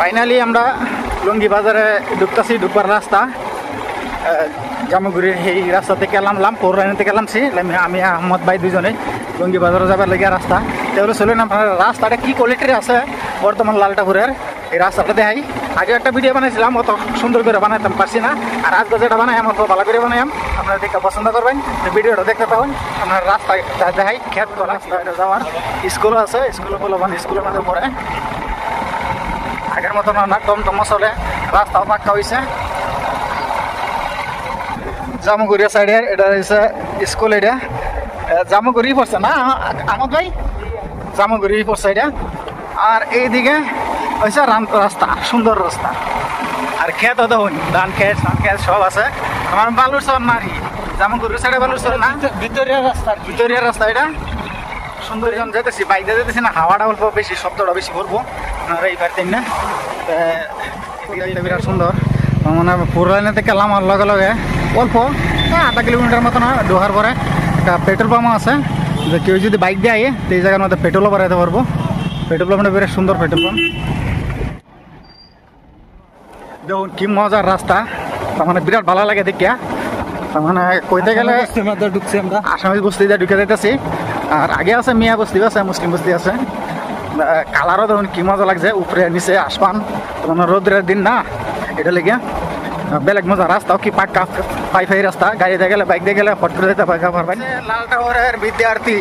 Finally আমরা লুঙ্গি বাজারে ঢুকবার রাস্তা জামুগুড়ির এই রাস্তা থেকে নামলাম, 4 লাইন থেকে নামছি আমি আহমদ ভাই দুজনে লুঙ্গি বাজারে যাবার লেগে রাস্তা। তাহলে চলুন আপনার রাস্তাটা কি কোয়ালিটির আছে বর্তমান লালটাপুরের এই রাস্তাটা দেখাই। আগে একটা ভিডিও বানাইছিলাম, অত সুন্দর করে বানাইতাম পারছি না, আর আজকে যেটা বানাই আমার খুব ভালো করে বানাইম, আপনারা দেখে পছন্দ করবেন। ভিডিওটা দেখতে পাবেন। আপনার রাস্তা দেখাই, খেত রাস্তা যাওয়ার স্কুল আছে, স্কুলগুলো মানে স্কুলের মধ্যে পড়ে। আগের মতন না, টমটম চলে, রাস্তাও পাক্কা হয়েছে। জামুগুড়িয়া সাইডের এটা হচ্ছে স্কুল, এটা জামুগুড়ি পড়ছে না আহমদ ভাই, জামুগুড়ি পড়ছে এটা। আর এইদিকে হয়েছে রাস্তা, সুন্দর রাস্তা, আর খেত দেখুন, ধান খেত সব আছে। আমার বালুর চর না, জামুগুড়ির সাইডে বালুর চর না, ভিতরিয়া রাস্তা এটা সুন্দর। যখন যেতেছি বাইক দিয়ে যেতেছি না, হাওয়াটা অল্প বেশি, শব্দটা বেশি করবো, আপনারা এই পারতেন না। বিরাট সুন্দর, মানে 4 লাইনে থেকে নামার লগে লগে অল্প 1/2 কিলোমিটার মতো না ঢোকার পরে একটা পেট্রোল পাম্প আছে, যে কেউ যদি বাইক দিয়ে আয়ে তো এই জায়গার মধ্যে পেট্রোলও বাড়াইতে পারবো। পেট্রোল পাম্পটা বিরাট সুন্দর পেট্রোল পাম্প। দেখুন কি মজার রাস্তা, তার মানে বিরাট ভালো লাগে দেখিয়া। তার মানে কইতে গেলে ঢুকছি আমরা আসামিজ বস্তিতে ঢুকে যাইতেছি। আর আগে আছে মিয়া বস্তি আছে, মুসলিম বস্তি আছে। কালারও দেখুন কি মজা লাগছে, উপরে নিচে আসমান, মানে রোদ্রের দিন না, এটা লেগে বেলেগ মজা। রাস্তাও কি পাক্কা ফাই রাস্তা, গাড়ি দিয়ে গেলে বাইক দিয়ে গেলে ফট করে যেতে পারবেন। লালটাপুরের বিদ্যার্থী,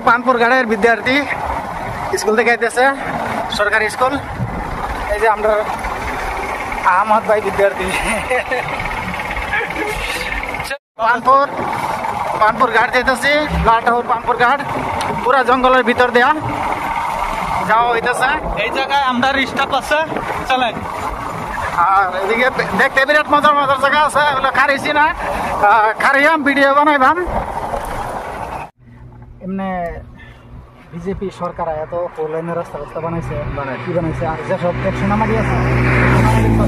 পানপুর গাড়ির বিদ্যার্থী স্কুল থেকে আইতেছে, সরকারি স্কুল। এই যে আমরা আহমদ ভাই বিদ্যার্থী। পানপুর ঘাট যেতেছি, লালটাপুর পানপুর ঘাট, পুরা জঙ্গলের ভিতর দেয়া যাওয়া হইতেছে। এই জায়গায় আমরা স্টাফ আছে, চলেন। আর এদিকে দেখতে বিরাট মজার মজার জায়গা আছে, এগুলো খারিছি না, খারিয়াম ভিডিও বানাইবাম। এমনি বিজেপি সরকার এত 4 লাইনের রাস্তা বানাইছে, কি বানাইছে, আর যেসব সোনামারি আছে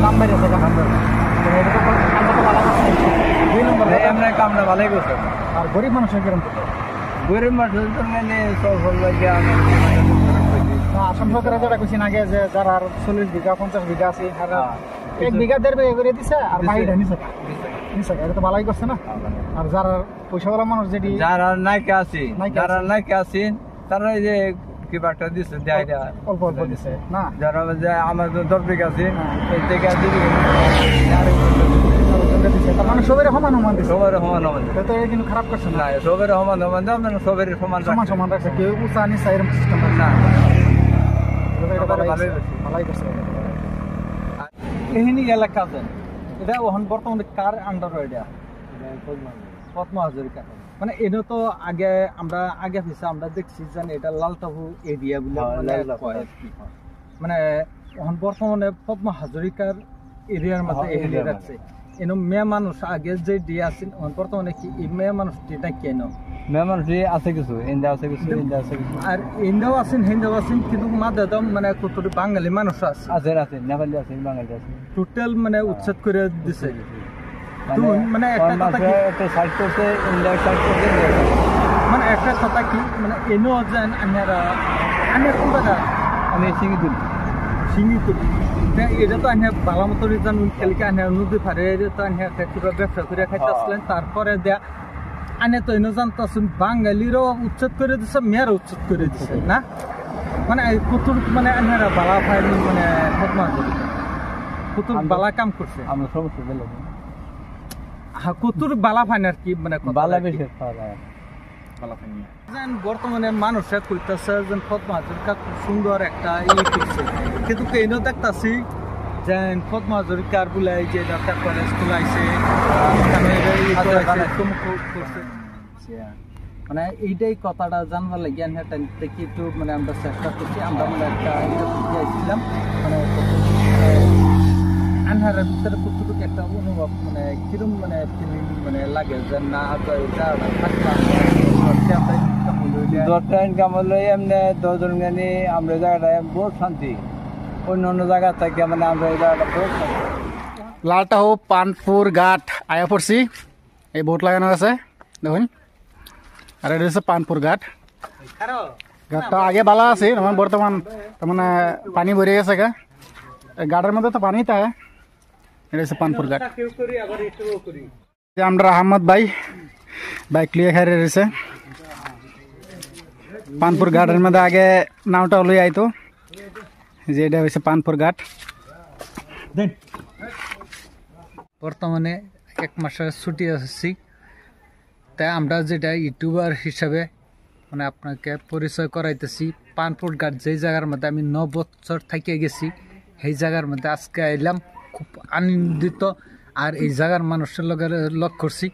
দাম বেড়েছে, 2 নম্বর কামটা ভালোই করছে। আর গরিব মানুষের কিরম গরিব মানুষের আসাম সরকারের যেটা কইছেন আগে, যে যারা 40 বিঘা 50 বিঘা আছে, 1 বিঘা 1.5 বিঘা করে দিছে, আর বাকিটা নিছে, এটা তো ভালোই করছে না। আর যারা পয়সাওয়ালা মানুষ, যেটি যারা নায়িকা আছে তারা এই যে কিবা একটা দিচ্ছে, অল্প অল্প দিচ্ছে না, যারা আমার 10 বিঘা আছে এই থেকে মানে সবের সমান দিচ্ছে, কিন্তু খারাপ করছে না, সবের সমান সবের সমান সমান রাখছে, কেউ উঁচা নিচা এরকম সিস্টেম না। ভালোই করছে। এখানে এলাকা আছে, এটা এখন বর্তমানে কার আন্ডার? এটা পদ্মা হাজরিকা। মানে এটা তো আগে আমরা আমরা দেখছি যে এটা লালটাপুর এরিয়া বলে, মানে এখন বর্তমানে পদ্মা হাজরিকার এরিয়ার মধ্যে এখানে রাখছে। এনে মেয়ে মানুষ আগে যে দিয়ে আছেন, বর্তমানে কি এই মেয়ে মানুষ এটা কেন? মেয়ে মানুষ আছে কিছু, আর ইন্ডিয়াও আছেন, হিন্দিও আছেন, কিন্তু মাদাম মানে কত বাঙালি মানুষ আছে, নেপালি আছে, বাঙালি আছে, টোটাল মানে উচ্ছেদ করে দিছে। মানে একটা কথা কি, মানে একটা কথা কি, মানে এনো যেন আমি কোন জায়গা, আমি সিঙ্গিতুল এটা তো আনে ভালো মতো জানুন, খেলকে আনে নদী পারে তো আনে ব্যবসা করে খাইতে আসলেন। তারপরে দেয়া আনে তো এনে জানতেছেন বাঙালিরও উচ্ছেদ করে দিচ্ছে, মেয়েরও উচ্ছেদ করে দিচ্ছে না। মানে কুতুর মানে আনারা বালা ভাই, মানে পদ্মা কুতুর বালা কাম করছে, আমরা সমস্ত বেলা কুতুর বালা ফাইন আর কি, মানে বালা বেশি বর্তমানে মানুষের কইতেছে যে পদ্মা হাজরিকা খুব সুন্দর একটা করছে, কিন্তু কেন দেখতেছি যে পদ্মা হাজরিকার বলে যে একটা কলেজ খোলাইছে, মানে এইটাই কথাটা জানবার লাগে থেকে একটু মানে আমরা চেষ্টা করছি। আমরা মানে একটা ছিলাম, মানে আনহারের ভিতরে কতটুকু একটা অনুভব, মানে কিরম মানে ফিলিং মানে লাগে যে না ইনকাম হলো এমনি 10 জন গানি আমরা জায়গাটা বহুত শান্তি, অন্য অন্য জায়গা থেকে মানে আমরা এই জায়গাটা বহুত শান্তি। লালটাহু পানপুর ঘাট আয়া পড়ছি, এই বোট লাগানো আছে দেখুন। আর এটা হচ্ছে পানপুর ঘাট, ঘাটটা আগে বালা আছে বর্তমান মানে পানি ভরে গেছে গা ঘাটের মধ্যে তো পানি তা এটা হচ্ছে পানপুর ঘাট আমরা আহমদ ভাই বাইক লিয়ে খাই রয়েছে পানপুর ঘাটের মধ্যে আগে নাওটা লই আইতো যে এটা হচ্ছে পানপুর ঘাট বর্তমানে 1 মাসের ছুটি আসছি তাই আমরা যেটা ইউটিউবার হিসাবে মানে আপনাকে পরিচয় করাইতেছি পানপুর ঘাট যেই জায়গার মধ্যে আমি 9 বছর থেকে গেছি সেই জায়গার মধ্যে আজকে আইলাম খুব আনন্দিত আর এই জায়গার মানুষের লগ করছি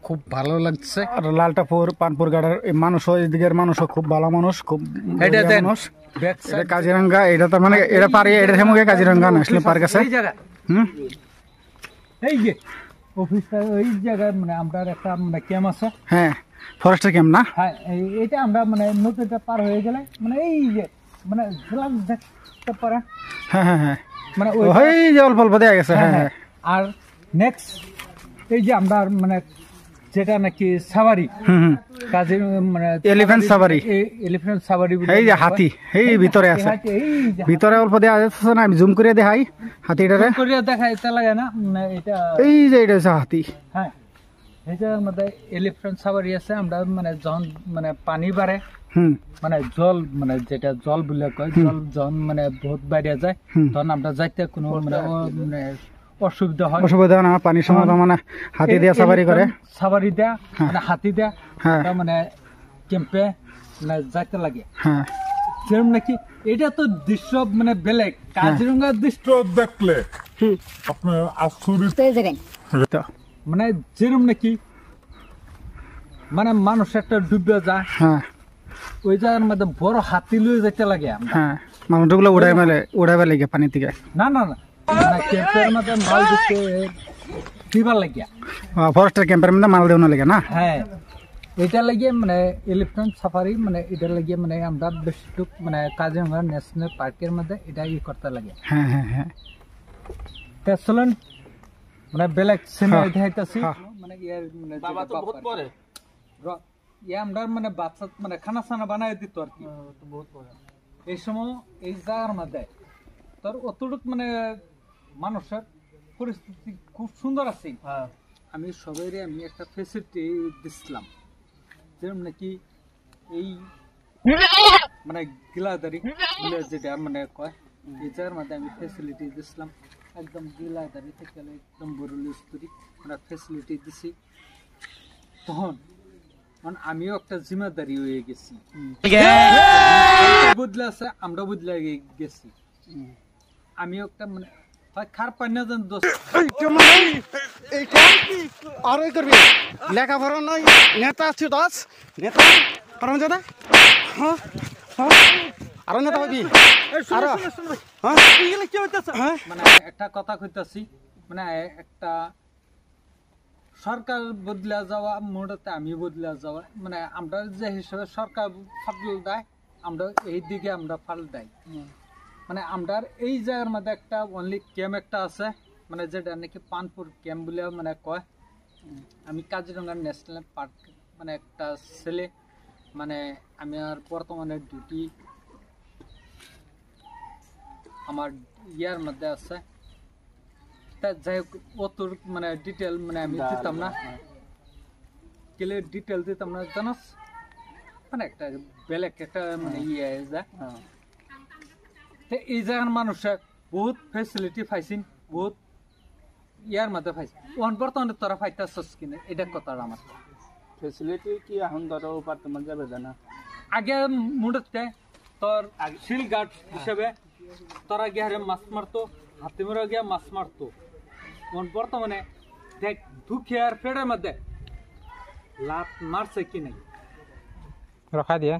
খুব ভালো লাগছে আর লালটাপুর পানপুর ঘাটের মানুষও এদিকের মানুষও খুব ভালো মানুষ খুব মানুষ এটা কাজিরাঙ্গা এটা তো মানে এটা পারি এটা হেমুকে কাজিরাঙ্গা ন্যাশনাল পার্ক আছে এই যে অফিসটা ওই জায়গায় মানে আমরা একটা মানে ক্যাম্প আছে হ্যাঁ ফরেস্টের ক্যাম্প না হ্যাঁ এটা আমরা মানে নদীটা পার হয়ে গেলে মানে এই যে মানে দেখতে পারে হ্যাঁ হ্যাঁ হ্যাঁ মানে ওই যে অল্প অল্প দেয়া গেছে হ্যাঁ হ্যাঁ আর নেক্সট এই যে আমরা মানে যেটা নাকি সাফারি কাজে মানে এলিফ্যান্ট সাফারি এই যে হাতি এই ভিতরে আছে ভিতরে অল্প দেয়া যাচ্ছে না আমি জুম করে দেখাই হাতিটারে করে দেখাই তা লাগে না এটা এই যে এটা হচ্ছে হাতি হ্যাঁ এটার মধ্যে এলিফ্যান্ট সাফারি আছে আমরা মানে যখন মানে পানি বাড়ে মানে জল মানে যেটা জল বলে কয় জল যখন মানে বহুত বাইরে যায় তখন আমরা যাইতে কোনো মানে অসুবিধা হয় অসুবিধা না পানির সময় মানে হাতি দিয়ে সাফারি করে সাফারি দেয়া মানে হাতি দেয়া মানে ক্যাম্পে মানে যাইতে লাগে হ্যাঁ যেরকম নাকি এটা তো দৃশ্য মানে বেলেগ কাজিরঙ্গার দৃশ্য দেখলে আপনার আশ্চর্য মানে যেরকম নাকি মানে মানুষ একটা ডুবে যায় ওই জায়গার মধ্যে বড় হাতি লয়ে যেতে লাগে হ্যাঁ মানুষগুলো উড়াই লাগে পানি থেকে না না না মানে ক্যাম্পের মধ্যে মাল দিতে দিবার লাগিয়া ফরেস্টের ক্যাম্পের মধ্যে মাল দেওয়া লাগে না হ্যাঁ এটা লাগিয়ে মানে এলিফ্যান্ট সাফারি মানে এটা লাগিয়ে মানে আমরা বেশিটুক মানে কাজিরঙ্গা ন্যাশনাল পার্কের মধ্যে এটা করতে লাগে হ্যাঁ হ্যাঁ হ্যাঁ চলেন মানে বেলেগ সিনেমা দেখাইতাছি মানে ইয়ার মানে বাবা তো বহুত পরে আমরা মানে বাচ্চা মানে খানা সানা বানাই দিত আর কি বহুত পরে এই সময় এই জায়গার মধ্যে তোর অতটুক মানে মানুষের পরিস্থিতি খুব সুন্দর আছে আমি সবাইরে আমি একটা ফেসিলিটি দিছিলাম যেরকম নাকি এই মানে গিলাদারি যেটা মানে কয় এই জায়গার মধ্যে আমি ফেসিলিটি দিছিলাম একদম গিলাদারি থেকে একদম বরুল স্তরি মানে ফেসিলিটি দিছি তখন মানে আমিও একটা জিম্মেদারি হয়ে গেছি বদলে আছে আমরা বদলে গেছি আমিও একটা মানে খারাপ পাই না যেন দোষ আর ওই করবি লেখাপড়া নয় নেতা আছে দশ নেতা আরাম দাদা হ্যাঁ আরো নেতা হবি মানে একটা কথা কইতাছি মানে একটা সরকার বদলে যাওয়া মোড়তে আমি বদলে যাওয়া মানে আমরা যে হিসাবে সরকার ফাল দেয় আমরা এই দিকে আমরা ফাল দেয় মানে আমরা এই জায়গার মধ্যে একটা অনলি ক্যাম্প একটা আছে মানে যেটা নাকি পানপুর ক্যাম্প বলে মানে কয় আমি কাজিরঙ্গা ন্যাশনাল পার্ক মানে একটা ছেলে মানে আমি আর বর্তমানে ডিউটি আমার ইয়ার মধ্যে আছে তা যাই হোক অতর মানে ডিটেল মানে আমি দিতাম না কেলে ডিটেল দিতাম না জানাস মানে একটা বেলেগ একটা মানে ইয়ে যা এই জায়গার মানুষের বহুত ফেসিলিটি পাইছেন বহুত ইয়ার মধ্যে পাইছেন বর্তমানে তোরা পাইতাছস কিনা এটা কথা আমার ফেসিলিটি কি এখন ধরো বর্তমান যাবে জানা আগে মুড়তে তোর শিল গার্ড হিসেবে তোরা গিয়ে হারে মাছ মারতো হাতিমরা গিয়ে মাছ মারতো বর্তমানে দেখ দুঃখে আর ফেডের মধ্যে লাভ মারছে কি নাই রখা দিয়ে